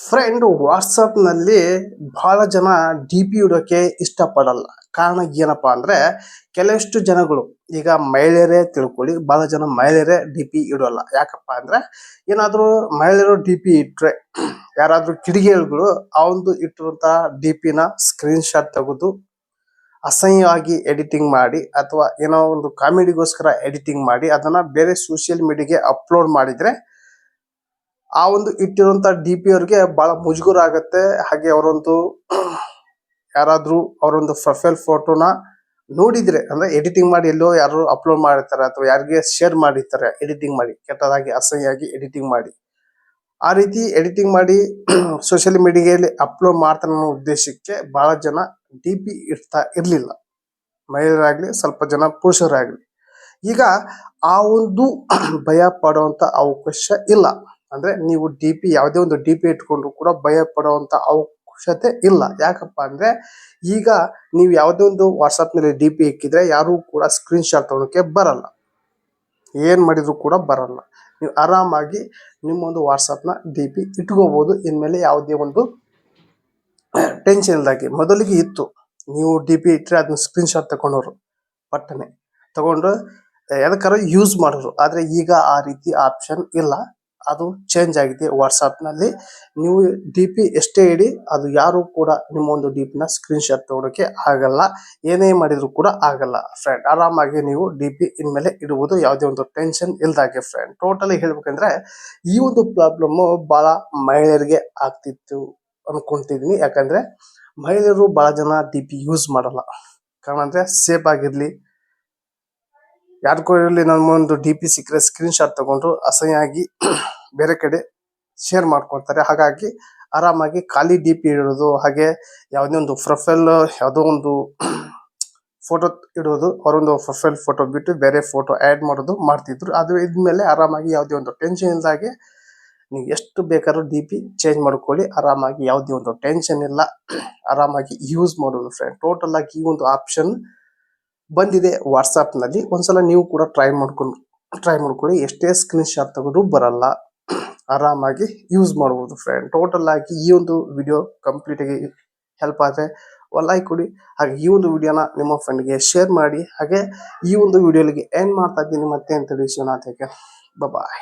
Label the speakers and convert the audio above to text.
Speaker 1: Friend ವಾಟ್ಸಪ್ನಲ್ಲಿ ಬಹಳ ಜನ D P ಇಡೋಕೆ ಇಷ್ಟಪಡಲ್ಲ. ಕಾರಣ ಏನಪ್ಪಾ ಅಂದ್ರೆ ಕೆಲವಷ್ಟು ಜನಗಳು ಈಗ ಮಹಿಳೆಯರೇ ತಿಳ್ಕೊಳ್ಳಿ, ಬಹಳ ಜನ ಮಹಿಳೆಯರೇ ಡಿ ಪಿ ಇಡೋಲ್ಲ. ಯಾಕಪ್ಪ ಅಂದ್ರೆ ಏನಾದ್ರೂ ಮಹಿಳೆಯರು ಡಿ ಪಿ ಇಟ್ರೆ ಯಾರಾದ್ರೂ ಕಿಡಿಗೇಡಿಗಳು ಆ ಒಂದು ಇಟ್ಟಿರುವಂತ ಡಿ ಪಿನ ಸ್ಕ್ರೀನ್ ಶಾಟ್ ತೆಗೆದು ಅಸಹ್ಯವಾಗಿ ಎಡಿಟಿಂಗ್ ಮಾಡಿ ಅಥವಾ ಏನೋ ಒಂದು ಕಾಮಿಡಿಗೋಸ್ಕರ ಎಡಿಟಿಂಗ್ ಮಾಡಿ ಅದನ್ನ ಬೇರೆ ಸೋಷಿಯಲ್ ಮೀಡಿಯಾಗೆ ಅಪ್ಲೋಡ್ ಮಾಡಿದ್ರೆ ಆ ಒಂದು ಇಟ್ಟಿರುವಂತ ಡಿ ಪಿ ಅವ್ರಿಗೆ ಬಹಳ ಮುಜುಗರ ಆಗತ್ತೆ. ಹಾಗೆ ಅವರೊಂದು ಯಾರಾದ್ರೂ ಅವರೊಂದು ಪ್ರೊಫೈಲ್ ಫೋಟೋನ ನೋಡಿದ್ರೆ ಅಂದ್ರೆ ಎಡಿಟಿಂಗ್ ಮಾಡಿ ಎಲ್ಲೋ ಯಾರು ಅಪ್ಲೋಡ್ ಮಾಡಿರ್ತಾರೆ ಅಥವಾ ಯಾರಿಗೆ ಶೇರ್ ಮಾಡಿರ್ತಾರೆ ಎಡಿಟಿಂಗ್ ಮಾಡಿ ಕೆಟ್ಟದಾಗಿ ಅಸಹ್ಯವಾಗಿ ಎಡಿಟಿಂಗ್ ಮಾಡಿ ಆ ರೀತಿ ಎಡಿಟಿಂಗ್ ಮಾಡಿ ಸೋಷಿಯಲ್ ಮೀಡಿಯಾದಲ್ಲಿ ಅಪ್ಲೋಡ್ ಮಾಡ್ತಾನೆ ಅನ್ನೋ ಉದ್ದೇಶಕ್ಕೆ ಬಹಳ ಜನ ಡಿ ಪಿ ಇಡ್ತಾ ಇರ್ಲಿಲ್ಲ. ಮಹಿಳೆಯರಾಗ್ಲಿ ಸ್ವಲ್ಪ ಜನ ಪುರುಷರಾಗ್ಲಿ ಈಗ ಆ ಒಂದು ಭಯ ಪಡುವಂತ ಅವಕಾಶ ಇಲ್ಲ. ಅಂದ್ರೆ ನೀವು ಡಿ ಪಿ ಯಾವುದೇ ಒಂದು ಡಿ ಪಿ ಇಟ್ಕೊಂಡ್ರು ಕೂಡ ಭಯ ಪಡುವಂತ ಅವಶ್ಯಕತೆ ಇಲ್ಲ. ಯಾಕಪ್ಪ ಅಂದ್ರೆ ಈಗ ನೀವು ಯಾವುದೇ ಒಂದು ವಾಟ್ಸಪ್ ನಲ್ಲಿ ಡಿ ಪಿ ಇಕ್ಕಿದ್ರೆ ಯಾರು ಕೂಡ ಸ್ಕ್ರೀನ್ ಶಾಟ್ ತಗೊಳಕ್ಕೆ ಬರಲ್ಲ, ಏನ್ ಮಾಡಿದ್ರು ಕೂಡ ಬರಲ್ಲ. ನೀವು ಆರಾಮಾಗಿ ನಿಮ್ಮೊಂದು ವಾಟ್ಸಪ್ ನ ಡಿ ಪಿ ಇಟ್ಕೋಬಹುದು. ಇನ್ಮೇಲೆ ಯಾವುದೇ ಒಂದು ಟೆನ್ಷನ್ ಇಲ್ದಾಗೆ. ಮೊದಲಿಗೆ ಇತ್ತು, ನೀವು ಡಿ ಪಿ ಇಟ್ಟರೆ ಅದನ್ನ ಸ್ಕ್ರೀನ್ ಶಾಟ್ ತಗೊಂಡವರು ಪಟ್ಟನೆ ತಗೊಂಡು ಎದಕ್ಕಾರ ಯೂಸ್ ಮಾಡೋರು. ಆದ್ರೆ ಈಗ ಆ ರೀತಿ ಆಪ್ಷನ್ ಇಲ್ಲ, ಅದು ಚೇಂಜ್ ಆಗಿದೆ. ವಾಟ್ಸಪ್ ನಲ್ಲಿ ನೀವು ಡಿ ಪಿ ಎಷ್ಟೇ ಇಡಿ ಅದು ಯಾರು ಕೂಡ ನಿಮ್ಮ ಒಂದು ಡಿ ಪಿ ನ ಸ್ಕ್ರೀನ್ ಶಾಟ್ ತಗೊಳಕ್ಕೆ ಆಗಲ್ಲ, ಏನೇ ಮಾಡಿದ್ರು ಕೂಡ ಆಗಲ್ಲ ಫ್ರೆಂಡ್. ಆರಾಮಾಗಿ ನೀವು ಡಿ ಪಿ ಇನ್ಮೇಲೆ ಇಡುವುದು ಯಾವುದೇ ಒಂದು ಟೆನ್ಷನ್ ಇಲ್ದಾಗೆ ಫ್ರೆಂಡ್. ಟೋಟಲಿ ಹೇಳ್ಬೇಕಂದ್ರೆ ಈ ಒಂದು ಪ್ರಾಬ್ಲಮ್ ಬಹಳ ಮಹಿಳೆಯರಿಗೆ ಆಗ್ತಿತ್ತು ಅನ್ಕೊಂತಿದೀನಿ. ಯಾಕಂದ್ರೆ ಮಹಿಳೆಯರು ಬಹಳ ಜನ ಡಿ ಪಿ ಯೂಸ್ ಮಾಡಲ್ಲ. ಕಾರಣ ಅಂದ್ರೆ ಸೇಫ್ ಆಗಿರ್ಲಿ, ಯಾರಿಗೋ ಇರಲಿ ನಮ್ಮ ಒಂದು ಡಿ ಪಿ ಸಿಕ್ಕರೆ ಸ್ಕ್ರೀನ್ ಶಾಟ್ ತಗೊಂಡ್ರು ಅಸಹ್ಯವಾಗಿ ಬೇರೆ ಕಡೆ ಶೇರ್ ಮಾಡ್ಕೊಳ್ತಾರೆ. ಹಾಗಾಗಿ ಆರಾಮಾಗಿ ಖಾಲಿ ಡಿ ಪಿ ಇಡೋದು, ಹಾಗೆ ಯಾವುದೇ ಒಂದು ಪ್ರೊಫೈಲ್ ಯಾವುದೋ ಒಂದು ಫೋಟೋ ಇಡೋದು, ಅವರೊಂದು ಪ್ರೊಫೈಲ್ ಫೋಟೋ ಬಿಟ್ಟು ಬೇರೆ ಫೋಟೋ ಆಡ್ ಮಾಡೋದು ಮಾಡ್ತಿದ್ರು. ಅದು ಇದ್ಮೇಲೆ ಆರಾಮಾಗಿ ಯಾವುದೇ ಒಂದು ಟೆನ್ಷನ್ ಇಲ್ದಾಗೆ ನೀವು ಎಷ್ಟು ಬೇಕಾದ್ರೂ ಡಿ ಪಿ ಚೇಂಜ್ ಮಾಡ್ಕೊಳ್ಳಿ. ಆರಾಮಾಗಿ ಯಾವುದೇ ಒಂದು ಟೆನ್ಷನ್ ಇಲ್ಲ, ಆರಾಮಾಗಿ ಯೂಸ್ ಮಾಡೋದು ಫ್ರೆಂಡ್. ಟೋಟಲ್ ಆಗಿ ಈ ಒಂದು ಆಪ್ಷನ್ ಬಂದಿದೆ ವಾಟ್ಸಪ್ ನಲ್ಲಿ. ಒಂದ್ಸಲ ನೀವು ಕೂಡ ಟ್ರೈ ಮಾಡ್ಕೊಳ್ಳಿ. ಎಷ್ಟೇ ಸ್ಕ್ರೀನ್ ಶಾಟ್ ತೆಗೆದು ಬರಲ್ಲ, ಆರಾಮಾಗಿ ಯೂಸ್ ಮಾಡಬಹುದು ಫ್ರೆಂಡ್. ಟೋಟಲ್ ಆಗಿ ಈ ಒಂದು ವಿಡಿಯೋ ಕಂಪ್ಲೀಟ್ ಆಗಿ ಹೆಲ್ಪ್ ಆದ್ರೆ ಲೈಕ್ ಕೊಡಿ. ಹಾಗೆ ಈ ಒಂದು ವಿಡಿಯೋನ ನಿಮ್ಮ ಫ್ರೆಂಡ್ಗೆ ಶೇರ್ ಮಾಡಿ. ಹಾಗೆ ಈ ಒಂದು ವಿಡಿಯೋಲಿಗೆ ಎಂಡ್ ಮಾಡ್ತಾ ಇದ್ದೀನಿ. ಮತ್ತೆ ಅಂತ ತಿಳಿಸೋಣ. ಬಾಯ್.